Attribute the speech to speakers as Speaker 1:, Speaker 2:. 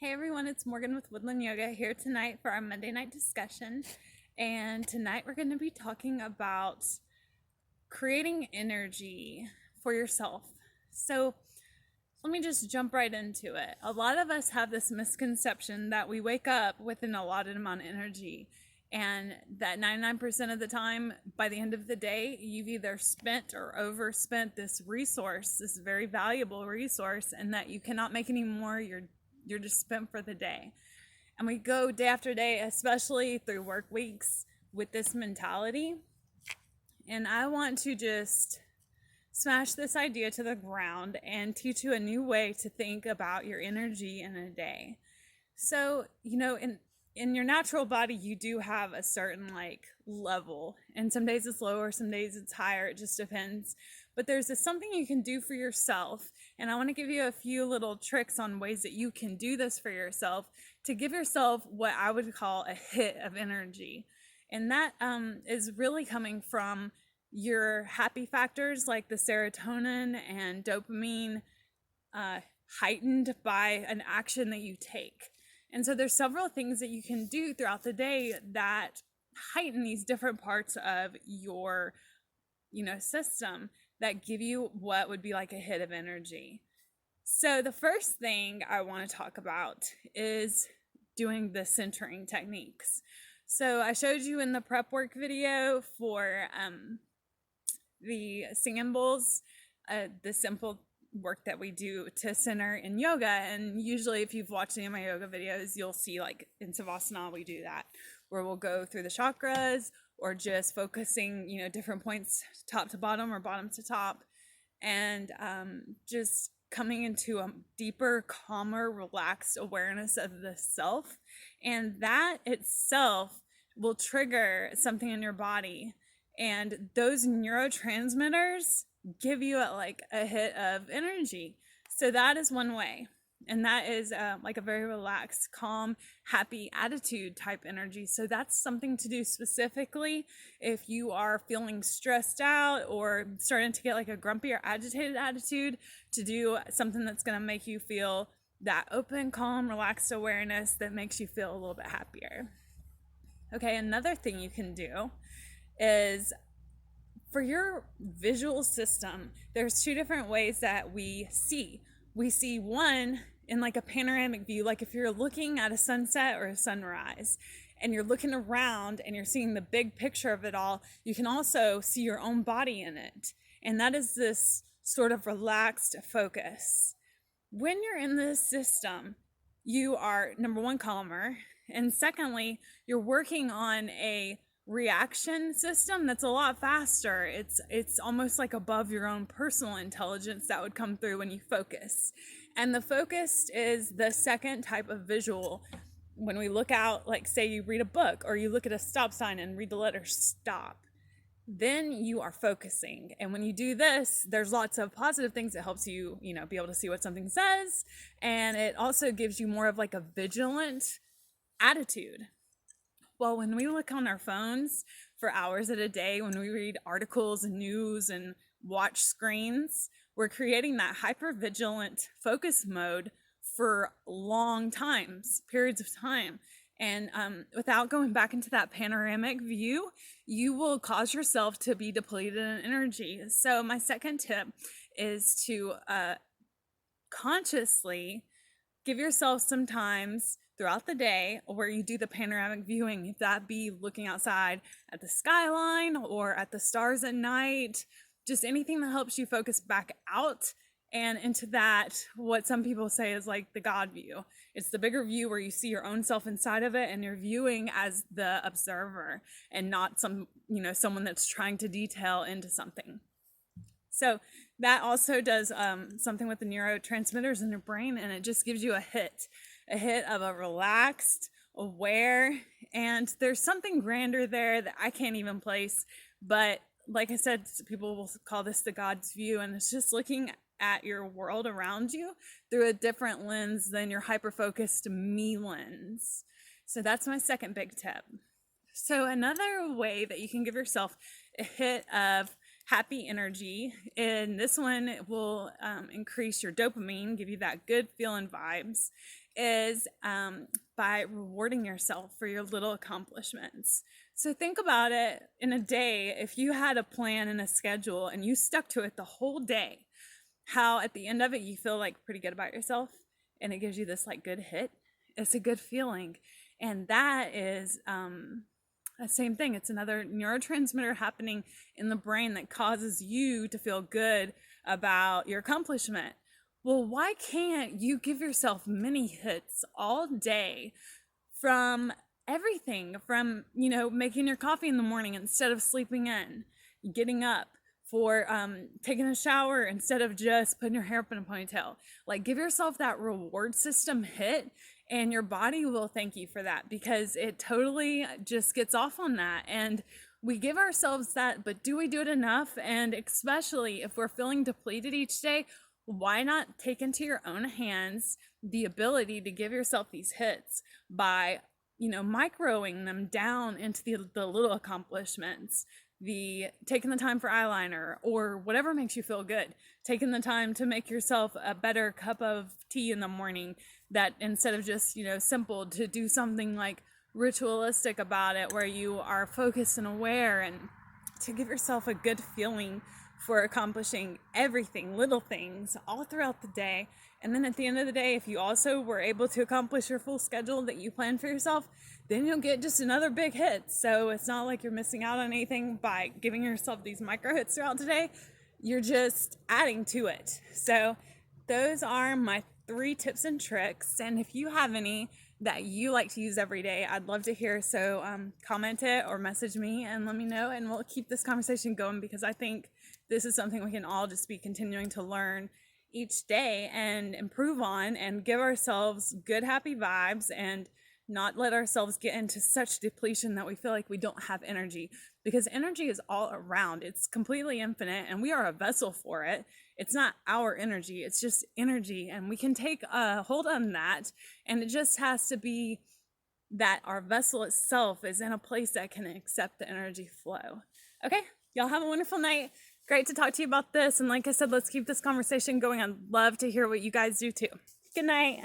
Speaker 1: Hey everyone, it's Morgan with Woodland Yoga here tonight for our Monday night discussion. And tonight we're going to be talking about creating energy for yourself. So let me just jump right into it. A lot of us have this misconception that we wake up with an allotted amount of energy, and that 99% of the time, by the end of the day, you've either spent or overspent this resource, this very valuable resource, and that you cannot make any more. You're just spent for the day. And we go day after day, especially through work weeks, with this mentality. And I want to just smash this idea to the ground and teach you a new way to think about your energy in a day. So, in your natural body, you do have a certain level, and some days it's lower, some days it's higher. It just depends. But there's something you can do for yourself, and I want to give you a few little tricks on ways that you can do this for yourself to give yourself what I would call a hit of energy. And that is really coming from your happy factors like the serotonin and dopamine, uh, heightened by an action that you take. And so there's several things that you can do throughout the day that heighten these different parts of your, system that give you what would be like a hit of energy. So the first thing I want to talk about is doing the centering techniques. So I showed you in the prep work video for the singing bowls, the simple work that we do to center in yoga. And usually if you've watched any of my yoga videos, you'll see like in Savasana, we do that where we'll go through the chakras or just focusing, different points top to bottom or bottom to top, and just coming into a deeper, calmer, relaxed awareness of the self. And that itself will trigger something in your body. And those neurotransmitters give you a hit of energy. So that is one way. And that is like a very relaxed, calm, happy attitude type energy. So that's something to do specifically if you are feeling stressed out or starting to get like a grumpy or agitated attitude, to do something that's going to make you feel that open, calm, relaxed awareness that makes you feel a little bit happier. Okay, another thing you can do is for your visual system, there's two different ways that we see. We see one in like a panoramic view, like if you're looking at a sunset or a sunrise and you're looking around and you're seeing the big picture of it all, you can also see your own body in it. And that is this sort of relaxed focus. When you're in this system, you are, number one, calmer. And secondly, you're working on a reaction system that's a lot faster. It's almost like above your own personal intelligence that would come through when you focus. And the focused is the second type of visual. When we look out, like say you read a book or you look at a stop sign and read the letter stop, then you are focusing. And when you do this, there's lots of positive things. It helps you, be able to see what something says. And it also gives you more of like a vigilant attitude. Well, when we look on our phones for hours at a day, when we read articles and news and watch screens, we're creating that hypervigilant focus mode for long periods of time. And without going back into that panoramic view, you will cause yourself to be depleted in energy. So my second tip is to consciously give yourself some times throughout the day where you do the panoramic viewing, if that be looking outside at the skyline or at the stars at night, just anything that helps you focus back out and into that, what some people say is like the God view. It's the bigger view where you see your own self inside of it and you're viewing as the observer and not someone that's trying to detail into something. So that also does something with the neurotransmitters in your brain, and it just gives you a hit of a relaxed, aware, and there's something grander there that I can't even place. But like I said, people will call this the God's view, and it's just looking at your world around you through a different lens than your hyper-focused me lens. So that's my second big tip. So another way that you can give yourself a hit of happy energy. And this one will increase your dopamine, give you that good feeling vibes, is by rewarding yourself for your little accomplishments. So think about it in a day, if you had a plan and a schedule and you stuck to it the whole day, how at the end of it you feel like pretty good about yourself, and it gives you this like good hit. It's a good feeling. And that is the same thing. It's another neurotransmitter happening in the brain that causes you to feel good about your accomplishment. Well, why can't you give yourself mini hits all day from everything, from, making your coffee in the morning instead of sleeping in, getting up, for taking a shower instead of just putting your hair up in a ponytail. Like, give yourself that reward system hit, and your body will thank you for that, because it totally just gets off on that. And we give ourselves that, but do we do it enough? And especially if we're feeling depleted each day, why not take into your own hands the ability to give yourself these hits by, microing them down into the little accomplishments, the taking the time for eyeliner or whatever makes you feel good, taking the time to make yourself a better cup of tea in the morning, that instead of just, simple, to do something like ritualistic about it, where you are focused and aware, and to give yourself a good feeling for accomplishing everything, little things all throughout the day. And then at the end of the day, if you also were able to accomplish your full schedule that you planned for yourself, then you'll get just another big hit. So it's not like you're missing out on anything by giving yourself these micro hits throughout today. You're just adding to it. So those are my 3 tips and tricks. And if you have any that you like to use every day, I'd love to hear. So comment it or message me and let me know, and we'll keep this conversation going, because I think this is something we can all just be continuing to learn each day and improve on, and give ourselves good, happy vibes, and not let ourselves get into such depletion that we feel like we don't have energy, because energy is all around. It's completely infinite, and we are a vessel for it. It's not our energy, it's just energy, and we can take a hold on that. And it just has to be that our vessel itself is in a place that can accept the energy flow. Okay, y'all have a wonderful night. Great to talk to you about this. And like I said, let's keep this conversation going. I'd love to hear what you guys do too. Good night.